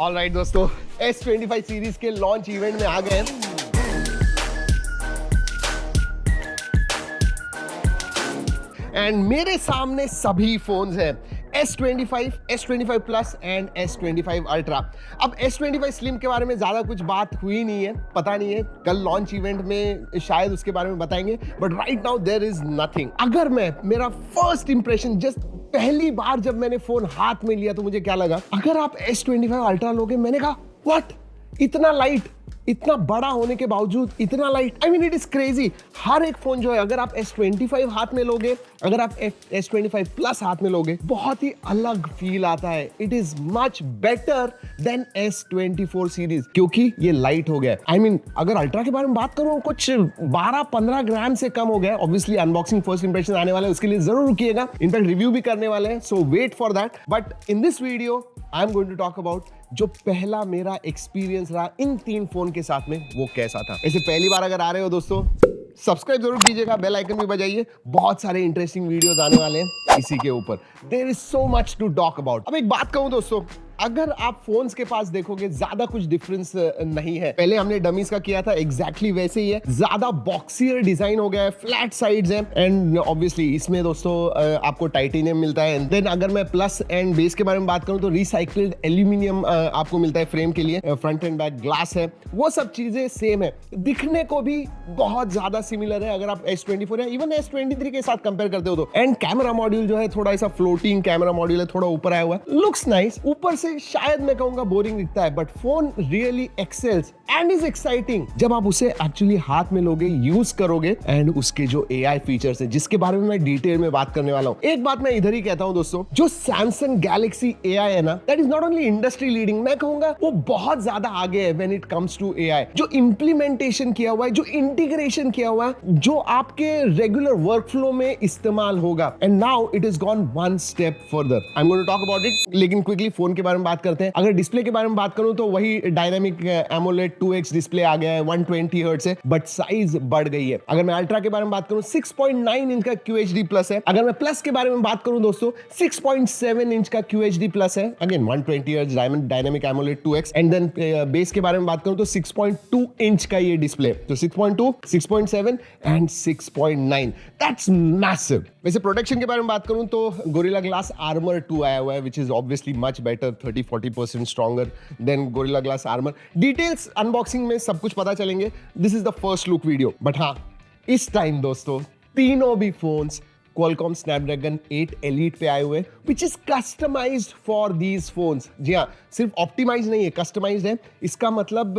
Alright दोस्तों, S25 series के launch event में आ गए हैं। एंड मेरे सामने सभी फोन्स हैं, S25, S25 plus and S25 ultra. अब S25 स्लिम के बारे में ज्यादा कुछ बात हुई नहीं है, पता नहीं है, कल लॉन्च इवेंट में शायद उसके बारे में बताएंगे, but right now there is nothing. अगर मेरा फर्स्ट इंप्रेशन, जस्ट पहली बार जब मैंने फोन हाथ में लिया तो मुझे क्या लगा, अगर आप S25 अल्ट्रा लोगे, मैंने कहा व्हाट, इतना लाइट, इतना बड़ा होने के बावजूद इतना light, I mean it is crazy. हर एक फोन जो है, अगर आप S25 हाथ में लोगे, अगर आप S25 प्लस हाथ में लोगे, बहुत ही अलग फील आता है। It is much better than S24 series, क्योंकि ये लाइट हो गया। आई मीन अगर अल्ट्रा के बारे में बात करूं, कुछ 12-15 ग्राम से कम हो गया। ऑब्वियसली अनबॉक्सिंग फर्स्ट इंप्रेशन आने वाला है, उसके लिए जरूर रुकिएगा, इनफैक्ट रिव्यू भी करने वाले हैं, so wait for that. But in this video I am going to talk about जो पहला मेरा एक्सपीरियंस रहा इन तीन फोन के साथ में, वो कैसा था। ऐसे पहली बार अगर आ रहे हो दोस्तों, सब्सक्राइब जरूर कीजिएगा, बेल आइकन भी बजाइए, बहुत सारे इंटरेस्टिंग वीडियोस आने वाले हैं इसी के ऊपर। There is so much to talk about. अब एक बात कहूं दोस्तों, अगर आप फोन्स के पास देखोगे, ज्यादा कुछ डिफरेंस नहीं है। पहले हमने डमीज का किया था, एग्जैक्टली वैसे ही है, ज्यादा बॉक्सियर डिजाइन हो गया है, फ्लैट साइड्स हैं, एंड ऑब्वियसली इसमें दोस्तों आपको टाइटेनियम मिलता है। देन अगर मैं प्लस एंड बेस के बारे में बात करूं तो रिसाइक्ल्ड एल्यूमिनियम आपको मिलता है फ्रेम के लिए, फ्रंट एंड बैक ग्लास है, वो सब चीजें सेम है, दिखने को भी बहुत ज्यादा सिमिलर है अगर आप S24 या इवन S23 के साथ कंपेयर करते हो तो। एंड कैमरा मॉड्यूल जो है थोड़ा ऐसा फ्लोटिंग कैमरा मॉड्यूल है, थोड़ा ऊपर आया हुआ है, लुक्स नाइस। ऊपर से शायद मैं कहूंगा बोरिंग दिखता है, but phone really excels and is exciting जब आप उसे एक्चुअली हाथ में लोगे, यूज करोगे, एंड उसके जो AI फीचर्स है जिसके बारे में मैं डिटेल में बात करने वाला हूं। एक बात मैं इधर ही कहता हूं दोस्तों, जो सैमसंग गैलेक्सी AI है ना, that is not only industry leading, मैं कहूंगा वो बहुत ज्यादा आगे है when it comes to AI। जो इंप्लीमेंटेशन किया हुआ है, जो इंटीग्रेशन किया हुआ है, जो आपके रेगुलर वर्कफ्लो में इस्तेमाल होगा, and now it is gone one step further. I am going to talk about it, लेकिन क्विकली फोन के बारे में बात करते हैं। अगर डिस्प्ले के बारे में बात करूं तो वही डायनामिक एमोलेड 2x डिस्प्ले आ गया है, 120 हर्ट्ज है, बट साइज बढ़ गई है। अगर मैं अल्ट्रा के बारे में बात करूं, 6.9 इंच का QHD प्लस है। अगर मैं प्लस के बारे में बात करूं दोस्तों, 6.7 इंच का QHD प्लस है, again 120 hertz dynamic AMOLED 2x। And then base के बारे में बात करूं तो 6.2 इंच का ये डिस्प्ले, तो 6.2, 6.7 एंड 6.9, दैट्स मैसिव। वैसे प्रोटेक्शन के बारे में बात करूं तो गोरिल्ला ग्लास आर्मर 2 आया हुआ है, which is obviously much better, 30-40% stronger than gorilla glass armour. Details unboxing में सब कुछ पता चलेंगे, this is the first look video. But हाँ, इस टाइम दोस्तों तीनों भी फोन्स Qualcomm Snapdragon 8 Elite पे आए हुए हैं, which is customized for these phones। जी हाँ, सिर्फ ऑप्टिमाइज नहीं है, कस्टमाइज्ड है। इसका मतलब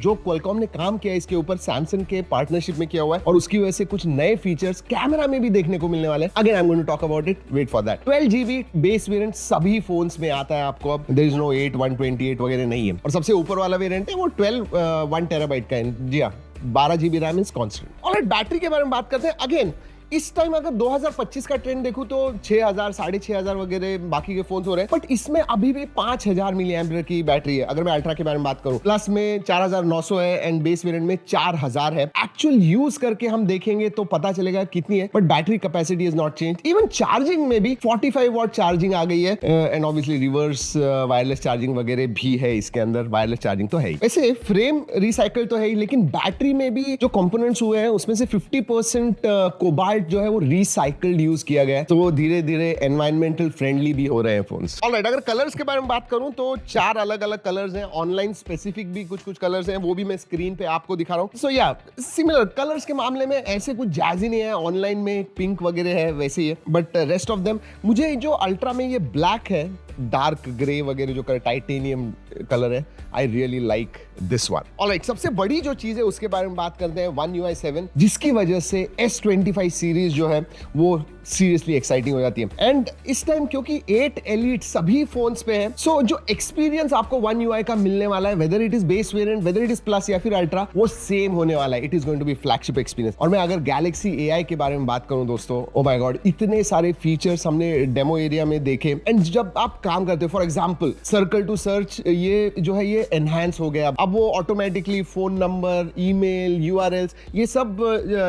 जो Qualcomm ने काम किया है इसके ऊपर, Samsung के पार्टनरशिप में किया हुआ है, और उसकी वजह से कुछ नए फीचर्स कैमरा में भी देखने को मिलने वाले हैं। Again I am going to talk about it, wait for that. 12GB base variant सभी फोन्स में आता है आपको, अब देयर इज नो 8, 128 वगैरह नहीं है, और सबसे ऊपर वाला वेरिएंट है वो 12 1 TB का है। जी हाँ, 12GB RAM is constant. Alright, battery के बारे में बात करते हैं। अगेन इस टाइम अगर 2025 का ट्रेंड देखूं तो 6000, 6500 वगैरह बाकी के फोन हो रहे हैं, बट इसमें अभी भी 5000 मिली एम्पियर की बैटरी है। अगर मैं अल्ट्रा के बारे में बात करूं, प्लस में 4900 है एंड बेस वेरिएंट में 4000 है। एक्चुअल यूज करके हम देखेंगे तो पता चलेगा कितनी है, but battery capacity is not change. Even charging में भी 45 वॉट चार्जिंग आ गई है, and obviously reverse wireless charging वगैरह भी है इसके अंदर, वायरलेस चार्जिंग तो है ही। वैसे फ्रेम रिसाइकल तो है ही, लेकिन बैटरी में भी जो कंपोनेंट्स हुए हैं उसमें से 50% कोबाल्ट जो है वो रिसाइकल्ड यूज किया गया है, तो वो धीरे धीरे एनवायरमेंटल फ्रेंडली भी हो रहे हैं फोन्स। ऑलराइट, अगर कलर्स के बारे में बात करूं तो 4 अलग अलग कलर्स हैं, ऑनलाइन स्पेसिफिक भी कुछ कलर्स हैं, वो भी मैं स्क्रीन पे आपको दिखा रहा हूं। सो या सिमिलर कलर्स के मामले में ऐसे कुछ जैज़ी नहीं है, ऑनलाइन में पिंक वगैरह है वैसे ही है, बट रेस्ट ऑफ देम, मुझे जो अल्ट्रा में ये ब्लैक है, डार्क ग्रे वगैरह जो टाइटेनियम कलर है, I really like this one. Alright, सबसे बड़ी जो चीज है उसके बारे में बात करते हैं, One UI 7, जिसकी वजह से S25 सीरीज जो है वो सीरियसली एक्साइटिंग हो जाती है। एंड इस टाइम क्योंकि 8 Elite सभी फोन्स पे है, सो जो एक्सपीरियंस आपको One UI का मिलने वाला है, whether it is base variant, whether it is plus या फिर अल्ट्रा, वो सेम होने वाला है। It is going to be flagship experience. और मैं अगर गैलेक्सी AI के बारे में बात करूं दोस्तों, ओ माय गॉड, इतने सारे फीचर्स हमने डेमो एरिया में देखे, एंड जब आप काम करते हो, for example circle to search, ये जो है ये एनहांस हो गया। अब वो automatically phone number, email, URLs ये सब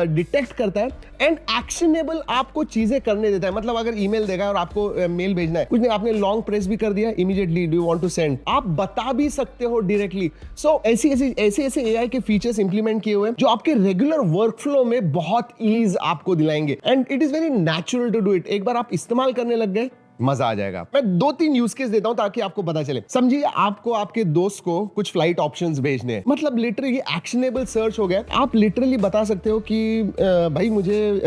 डिटेक्ट करता है एंड एक्शनेबल आपको चीजें करने देता है। मतलब अगर ईमेल देगा और आपको मेल भेजना है, कुछ नहीं, आपने लॉन्ग प्रेस भी कर दिया, immediately do you want to send, आप बता भी सकते हो डायरेक्टली। सो ऐसे एआई के फीचर्स इंप्लीमेंट किए हुए हैं जो आपके रेगुलर वर्कफ्लो में बहुत ईज आपको दिलाएंगे, and it is very natural to do it. एक बार आप इस्तेमाल करने लग गए, मजा आ जाएगा। मैं 2-3 यूज केस देता हूं ताकि आपको पता चले। समझिए आपको आपके दोस्त को कुछ फ्लाइट ऑप्शंस भेजने हैं, मतलब लिटरली एक्शनेबल सर्च हो गया। आप लिटरली बता सकते हो कि भाई मुझे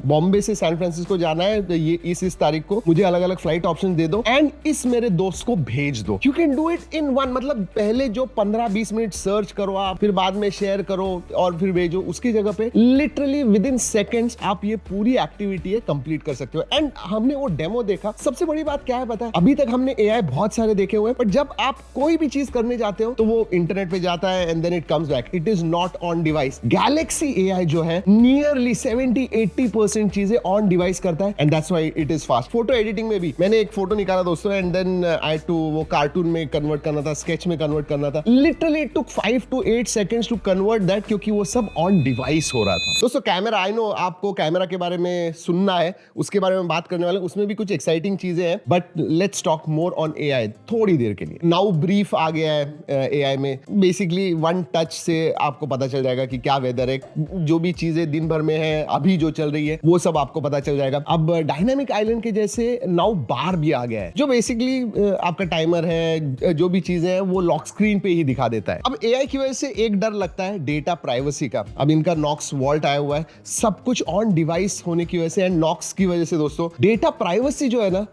बॉम्बे से सैन फ्रांसिस्को जाना है, ये इस तारीख को, मुझे अलग अलग फ्लाइट ऑप्शन दे दो एंड इस मेरे दोस्त को भेज दो। You can do it in one. मतलब पहले जो 15-20 मिनट सर्च करो आप, फिर बाद में शेयर करो और फिर भेजो, उसकी जगह पे लिटरली विद इन सेकेंड्स आप ये पूरी एक्टिविटी है कंप्लीट कर सकते हो। एंड हमने वो डेमो देखा। सबसे बड़ी बात क्या है पता है, अभी तक हमने एआई बहुत सारे देखे हुए हैं, बट जब आप कोई भी चीज करने जाते हो तो वो इंटरनेट पे जाता है and then it comes back, it is not on device. Galaxy AI जो है नियरली 70-80% चीजें ऑन डिवाइस करता है, and that's why it is fast. Photo editing में भी मैंने एक फोटो निकाला दोस्तों, and then I had to वो कार्टून में कन्वर्ट करना था, स्केच में कन्वर्ट करना था। Literally it took 5 to 8 seconds to convert that, क्योंकि वो सब ऑन डिवाइस हो रहा था। दोस्तों कैमरा, आई नो आपको कैमरा के बारे में सुनना है, उसके बारे में बात करने वाले, उसमें भी कुछ एक्साइटिंग चीजें हैं, but let's talk more on AI थोड़ी देर के लिए। नाउ ब्रीफ आ गया है एआई में, बेसिकली वन टच से आपको पता चल जाएगा कि क्या वेदर है, जो भी चीजें दिन भर में है, अभी जो चल रही है वो सब आपको पता चल जाएगा। अब डायनामिक आइलैंड के जैसे नाउ बार भी आ गया है, जो बेसिकली आपका टाइमर है, जो भी चीजें हैं वो लॉक स्क्रीन पे ही दिखा देता है। अब एआई की वजह से एक डर लगता है डेटा प्राइवेसी का। अब इनका नॉक्स वॉल्ट आया हुआ है, सब कुछ ऑन डिवाइस होने की वजह से एंड नॉक्स की वजह से दोस्तों डेटा प्राइवेसी जो है ना,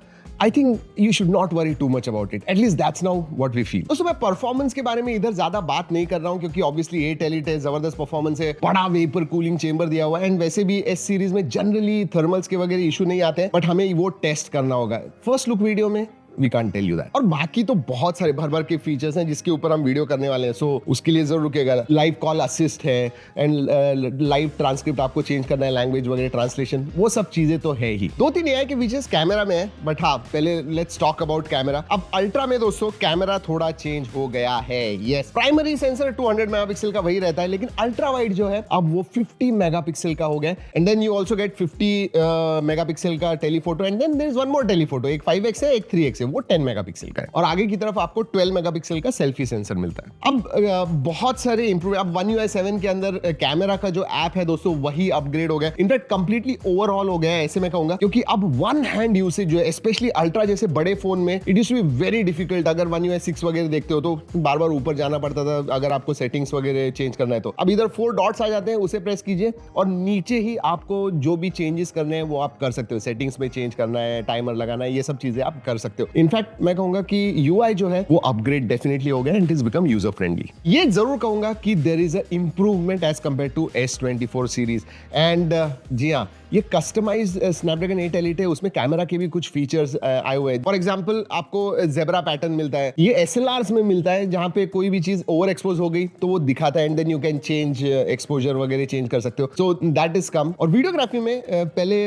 I think you should not worry too much about it. At least that's now what we feel. दोस्तों मैं परफॉर्मेंस के बारे में इधर ज्यादा बात नहीं कर रहा हूं, क्योंकि ऑब्वियसली 8 Elite है, जबरदस्त परफॉर्मेंस है, बड़ा वेपर कूलिंग चेंबर दिया हुआ है, एंड वैसे भी एस सीरीज में जनरली थर्मल्स के वगैरह इशू नहीं आते हैं, बट हमें वो टेस्ट करना होगा। फर्स्ट लुक वीडियो में we can't tell you that. और बाकी तो बहुत सारे भर भर के फीचर्स हैं जिसके ऊपर हम वीडियो करने वाले हैं, सो उसके लिए जरूर रुकेगा। लाइव कॉल असिस्ट है, एंड लाइव ट्रांसक्रिप्ट आपको चेंज करना है, लैंग्वेज वगैरह ट्रांसलेशन, वो सब चीजें तो है ही। 2-3 एआई के फीचर्स कैमरा में है, बट हाँ पहले लेट्स टॉक अबाउट कैमरा। अब अल्ट्रा में दोस्तों कैमरा थोड़ा चेंज हो गया है। यस, प्राइमरी सेंसर 200 मेगापिक्सल का वही रहता है, लेकिन अल्ट्रा वाइड जो है अब वो 50 मेगापिक्सल का हो गया, and then you also get 50 megapixel का telephoto, and then there is one more telephoto, एक 5x है, एक 3x है, वो 10 मेगापिक्सल का है, और आगे की तरफ आपको 12 मेगापिक्सल का सेल्फी सेंसर मिलता है। अब बहुत सारे इंप्रूव, अब One UI 7 के अंदर कैमरा का जो ऐप है दोस्तों वही अपग्रेड हो गया, इनफैक्ट कंप्लीटली ओवरऑल हो गया है ऐसे मैं कहूंगा, क्योंकि अब वन हैंड यूसेज जो है, स्पेशली अल्ट्रा जैसे बड़े फोन में, it used to be very difficult. अगर One UI 6 वगैरह देखते हो तो बार बार ऊपर जाना पड़ता था अगर आपको सेटिंग्स वगैरह चेंज करना है तो। अब इधर 4 डॉट्स आ जाते हैं, उसे प्रेस कीजिए और नीचे ही आपको जो भी चेंजेस करने हैं वो आप कर सकते हो। सेटिंग्स में चेंज करना है, टाइमर लगाना है, ये सब चीजें आप कर सकते हो। इनफैक्ट मैं कहूंगा कि UI जो है वो अपग्रेड डेफिनेटली हो गया, and it is become user friendly. ये जरूर कहूंगा कि there is a improvement as compare to S24 series, and जी हाँ, ये कस्टमाइज्ड स्नैपड्रैगन 8 Elite है, उसमें कैमरा के भी कुछ फीचर्स आए हुए हैं। फॉर एग्जांपल आपको जेब्रा पैटर्न मिलता है, ये SLRs में मिलता है, जहां पे कोई भी चीज ओवर एक्सपोज हो गई तो वो दिखाता है, and then you can change exposure वगैरह चेंज कर सकते हो, सो दैट इज कम। और वीडियोग्राफी में पहले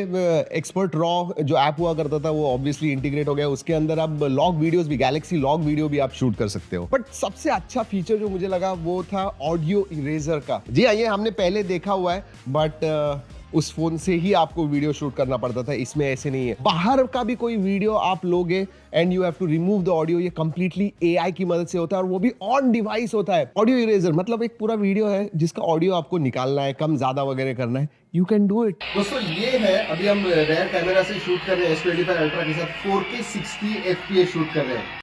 एक्सपर्ट रॉ जो ऐप हुआ करता था वो ऑब्वियसली इंटीग्रेट हो गया, उसके अंदर अब लॉग वीडियोस भी, गैलेक्सी लॉग वीडियो भी आप शूट कर सकते हो। बट सबसे अच्छा फीचर जो मुझे लगा वो था ऑडियो इरेजर का। जी हाँ, ये हमने पहले देखा हुआ है, बट उस फोन से ही आपको वीडियो शूट करना पड़ता था, इसमें ऐसे नहीं है। बाहर का भी कोई वीडियो आप लोगे and you have to remove the audio, ये कंप्लीटली एआई की मदद से होता है, और वो भी ऑन डिवाइस होता है। ऑडियो इरेजर मतलब एक पूरा वीडियो है जिसका ऑडियो आपको निकालना है, कम ज्यादा वगैरह करना है, यू कैन डू इट। दोस्तों ये है, अभी हम रेयर कैमरा से शूट कर रहे हैं, S25 अल्ट्रा के साथ 4K 60 FPS शूट कर रहे हैं।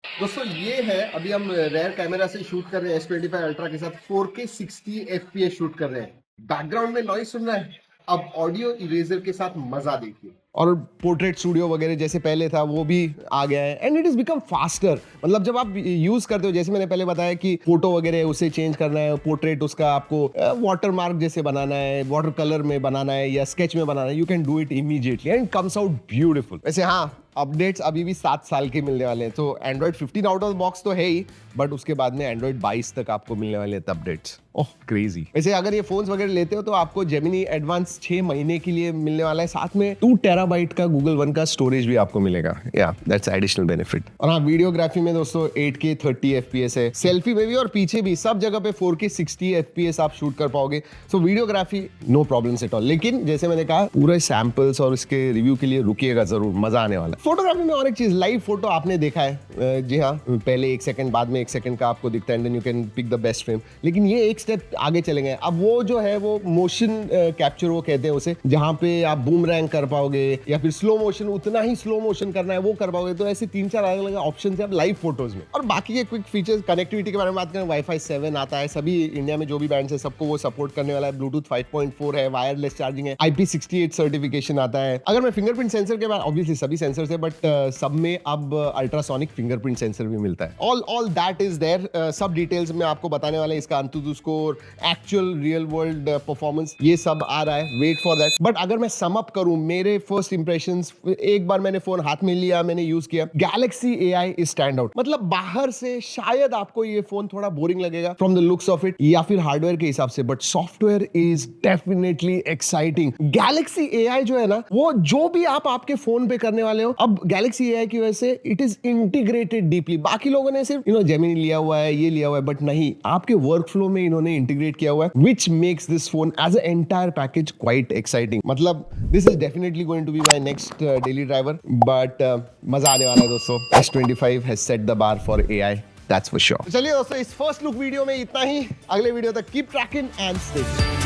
दोस्तों ये है, अभी हम रेयर कैमरा से शूट कर रहे हैं, S25 अल्ट्रा के साथ 4K 60 FPS शूट कर रहे हैं। बैकग्राउंड में नॉइज सुन रहा है, अब ऑडियो इरेजर के साथ मजा देखिए। और पोर्ट्रेट स्टूडियो वगैरह जैसे पहले था वो भी आ गया है, and it is become faster. मतलब जब आप यूज करते हो, जैसे मैंने पहले बताया कि फोटो वगैरह उसे चेंज करना है, पोर्ट्रेट उसका आपको वाटर मार्क जैसे बनाना है, वाटर कलर में बनाना है या स्केच में बनाना है, you can do it immediately and comes out beautiful. वैसे हाँ, अपडेट्स अभी भी 7 साल के मिलने वाले हैं, तो एंड्रॉइड 15 आउट ऑफ बॉक्स तो है ही, बट उसके बाद में एंड्रॉइड 22 तक आपको मिलने वाले हैं अपडेट्स। ओह क्रेजी। वैसे अगर ये फोन्स वगैरह लेते हो तो आपको जेमिनी एडवांस 6 महीने के लिए मिलने वाला है, साथ में 2 टेराबाइट का गूगल वन का स्टोरेज भी आपको मिलेगा। या दैट्स एडिशनल बेनिफिट। और हाँ, वीडियोग्राफी में दोस्तों 8K 30 FPS है, सेल्फी में भी और पीछे भी सब जगह पे 4K 60 FPS आप शूट कर पाओगे। So videography no problems at all. लेकिन जैसे मैंने कहा, पूरे सैंपल्स और इसके रिव्यू के लिए रुकिएगा जरूर, मजा आने वाला है। फोटोग्राफी में और एक चीज, लाइव फोटो आपने देखा है, जी हाँ, पहले 1 सेकंड, बाद में 1 सेकंड का आपको दिखता है, then you can pick the best frame. लेकिन ये एक स्टेप आगे चले गए। अब वो जो है वो मोशन कैप्चर वो कहते हैं उसे, जहां पे आप बूमरैंग कर पाओगे या फिर स्लो मोशन, उतना ही स्लो मोशन करना है वो कर पाओगे। तो ऐसे 3-4 अलग अलग ऑप्शन है अब लाइव फोटोज में। और बाकी के क्विक फीचर्स, कनेक्टिविटी के बारे में बात करें, वाईफाई 7 आता है, सभी इंडिया में जो भी बैंड्स है सबको वो सपोर्ट करने वाला है। ब्लूटूथ 5.4 है, वायरलेस चार्जिंग है, IP68 सर्टिफिकेशन आता है। अगर मैं फिंगरप्रिंट सेंसर के बाद, ऑब्वियसली सभी सेंसर्स है, बट सब में अब अल्ट्रासोनिक फिंगरप्रिंट सेंसर भी मिलता है। All that is there. सब डिटेल्स में आपको बताने वाले हैं, इसका AnTuTu score, actual real world performance, ये सब आ रहा है, वेट फॉर दैट। बट अगर मैं सम अप करूं मेरे फर्स्ट इंप्रेशंस, एक बार मैंने फोन हाथ में लिया, मैंने यूज किया, Galaxy AI is stand out. मतलब बाहर से शायद आपको ये फोन थोड़ा बोरिंग लगेगा from the looks of it या फिर हार्डवेयर के हिसाब से, but software is definitely exciting. Galaxy AI जो है ना, वो जो भी आप आपके फोन पे करने वाले हो, अब गैलेक्सी AI की वजह से इट इज इंटीग्रेटेड डीपली। बाकी लोगों ने सिर्फ जेमिनी लिया हुआ है, ये लिया हुआ है, बट नहीं, आपके वर्कफ्लो में इन्होंने इंटीग्रेट किया हुआ है, which makes this phone as an entire package quite exciting. मतलब this is definitely going to be my next daily driver, but मजा आने वाला है दोस्तों। S25 has set the bar for AI, that's for sure. चलिए दोस्तों, इस first look video में इतना ही। अगले वीडियो तक keep tracking and stay tuned.